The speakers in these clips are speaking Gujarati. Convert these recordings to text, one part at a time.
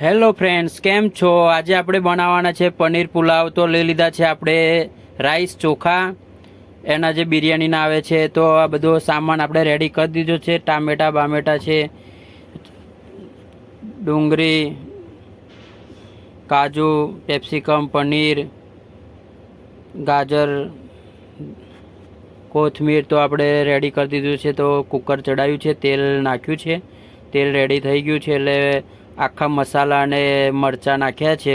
હેલો ફ્રેન્ડ્સ, કેમ છો? આજે આપણે બનાવવાના છે પનીર પુલાવ. તો લઈ લીધા છે આપણે રાઈસ, ચોખા, એના જે બિરયાનીના આવે છે. તો આ બધો સામાન આપણે રેડી કરી દીધો છે. ટામેટા બામેટા છે, ડુંગળી, કાજુ, કેપ્સિકમ, પનીર, ગાજર, કોથમીર તો આપણે રેડી કરી દીધું છે. તો કુકર ચડાવ્યું છે, તેલ નાખ્યું છે, તેલ રેડી થઈ ગયું છે. એટલે આખા મસાલા અને મરચાં નાખ્યા છે.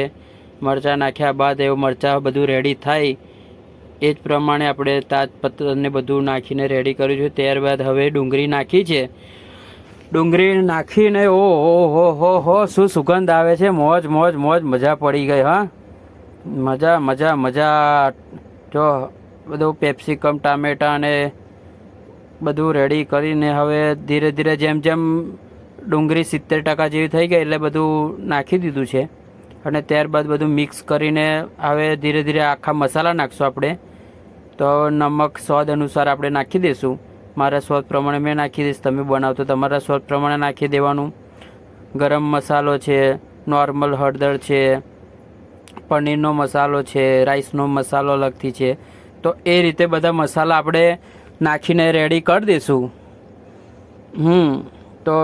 મરચાં નાખ્યા બાદ એવું મરચાં બધું રેડી થાય એ જ પ્રમાણે આપણે તાજપત્રને બધું નાખીને રેડી કર્યું છે. ત્યારબાદ હવે ડુંગળી નાખી છે. ડુંગળી નાખીને હો શું સુગંધ આવે છે! મોજ મોજ મોજ, મજા પડી ગઈ. હા, મજા મજા મજા. જો બધું કેપ્સિકમ, ટામેટાં અને બધું રેડી કરીને હવે ધીરે ધીરે જેમ જેમ ડુંગળી 70% જેવી થઈ ગઈ એટલે બધું નાખી દીધું છે. અને ત્યારબાદ બધું મિક્સ કરીને હવે ધીરે ધીરે આખા મસાલા નાખશું આપણે. તો નમક સ્વાદ અનુસાર આપણે નાખી દઈશું. મારા સ્વાદ પ્રમાણે મેં નાખી દઈશ, તમે બનાવો તો તમારા સ્વાદ પ્રમાણે નાખી દેવાનું. ગરમ મસાલો છે, નોર્મલ હળદર છે, પનીરનો મસાલો છે, રાઈસનો મસાલો અલગથી છે. તો એ રીતે બધા મસાલા આપણે નાખીને રેડી કરી દઈશું. તો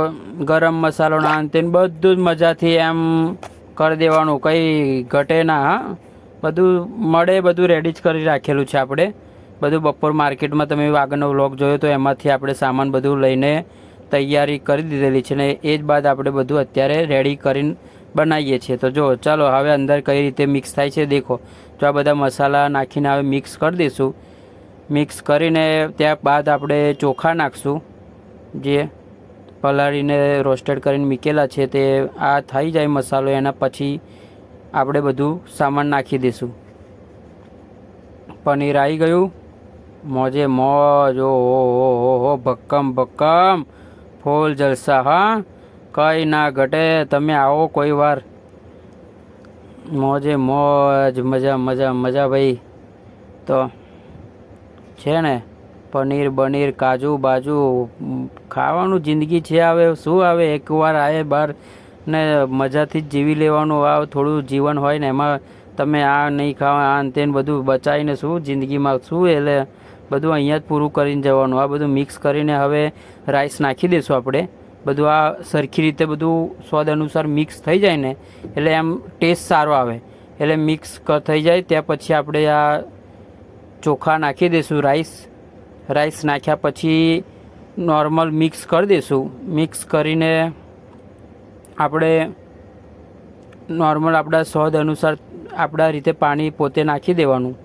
ગરમ મસાલો નાખીને બધું જ મજાથી એમ કરી દેવાનું, કંઈ ઘટે ના. હા, બધું મળે, બધું રેડી જ કરી રાખેલું છે આપણે. બધું બપોર માર્કેટમાં તમે આગળનો વ્લોગ જોયો તો એમાંથી આપણે સામાન બધું લઈને તૈયારી કરી દીધેલી છે. ને એ જ બાદ આપણે બધું અત્યારે રેડી કરીને બનાવીએ છીએ. તો જો ચાલો હવે અંદર કઈ રીતે મિક્સ થાય છે દેખો. તો આ બધા મસાલા નાખીને હવે મિક્સ કરી દઈશું. મિક્સ કરીને ત્યાર બાદ આપણે ચોખા નાખશું, જે પલાળીને રોસ્ટેડ કરીને મૂકેલા છે. તે આ થઈ જાય મસાલો, એના પછી આપણે બધું સામાન નાખી દઈશું. પનીર આવી ગયું, મોજે મોજ. ઓહો, ભક્કમ ભક્કમ, ફૂલ જલસા. હા, કંઈ ના ઘટે. તમે આવો કોઈ વાર, મોજે મોજ, મજા મજા મજા ભાઈ. તો છે ને પનીર બનીર, કાજુ બાજુ ખાવાનું જિંદગી છે. હવે શું, આવે એકવાર આવે બહાર ને મજાથી જ જીવી લેવાનું. આ થોડું જીવન હોય ને એમાં તમે આ નહીં ખાવા, આ તેને બધું બચાવીને શું જિંદગીમાં શું, એટલે બધું અહીંયા જ પૂરું કરીને જવાનું. આ બધું મિક્સ કરીને હવે રાઈસ નાખી દઈશું આપણે. બધું આ સરખી રીતે બધું સ્વાદ અનુસાર મિક્સ થઈ જાય ને એટલે એમ ટેસ્ટ સારો આવે. એટલે મિક્સ થઈ જાય ત્યાં પછી આપણે આ ચોખા નાખી દઈશું. રાઈસ નાખ્યા પછી નોર્મલ મિક્સ કરી દઈશું. મિક્સ કરીને આપણે નોર્મલ આપણા સ્વાદ અનુસાર આપણા રીતે પાણી પોતે નાખી દેવાનું.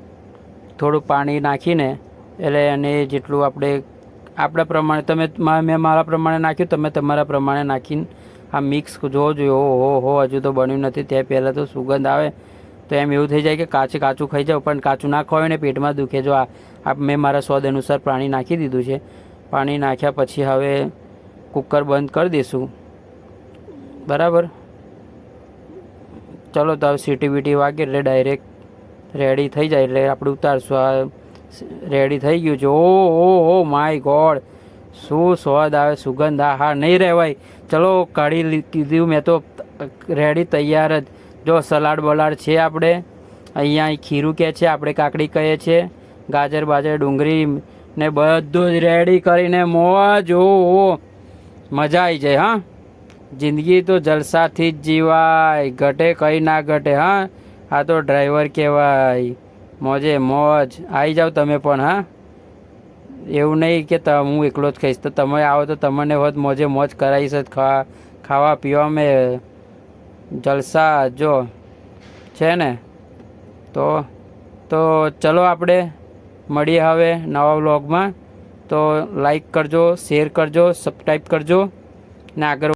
થોડું પાણી નાખીને એટલે એને જેટલું આપણે આપણા પ્રમાણે, તમે મેં મારા પ્રમાણે નાખ્યું, તમે તમારા પ્રમાણે નાખીને આ મિક્સ જોજો. હો હજુ તો બન્યું નથી. ત્યાં પહેલાં તો સુગંધ આવે તો એમ એવું થઈ જાય કે કાચું ખાઈ જાવ, પણ કાચું ના ખવાય ને પેટમાં દુખે. જો આ મેં મારા સ્વાદ અનુસાર પાણી નાખી દીધું છે. પાણી નાખ્યા પછી હવે કુકર બંધ કરી દઈશું. બરાબર, ચલો તો હવે સીટી બીટી વાગે એટલે ડાયરેક્ટ રેડી થઈ જાય એટલે આપણે ઉતારશું. આ રેડી થઈ ગયું છે. ઓહો માય ગોડ, શું સ્વાદ આવે, સુગંધ! હા, નહીં રહેવાય. ચલો કાઢી લીધું મેં તો, રેડી તૈયાર જ. જો સલાડ બલાડ છે આપણે અહીંયા, ખીરું કહે છે, આપણે કાકડી કહીએ છીએ, ગાજર બાજર ડુંગળી ને બધું જ રેડી કરીને મોજ. મજા આવી જાય. હા, જિંદગી તો જલસાથી જ જીવાય, ઘટે કંઈ ના ઘટે. હા, આ તો ડ્રાઈવર કહેવાય. મોજે મોજ. આવી જાઓ તમે પણ. હા, એવું નહીં કે હું એકલો જ ખાઈશ. તો તમે આવો તો તમને હોત મોજે મોજ કરાવીશ જ. ખાવા પીવા મેં જલસા જો છે ને. તો ચલો આપણે મળીએ હવે નવા વ્લોગમાં. તો લાઈક કરજો, શેર કરજો, સબસ્ક્રાઈબ કરજો ને આગળ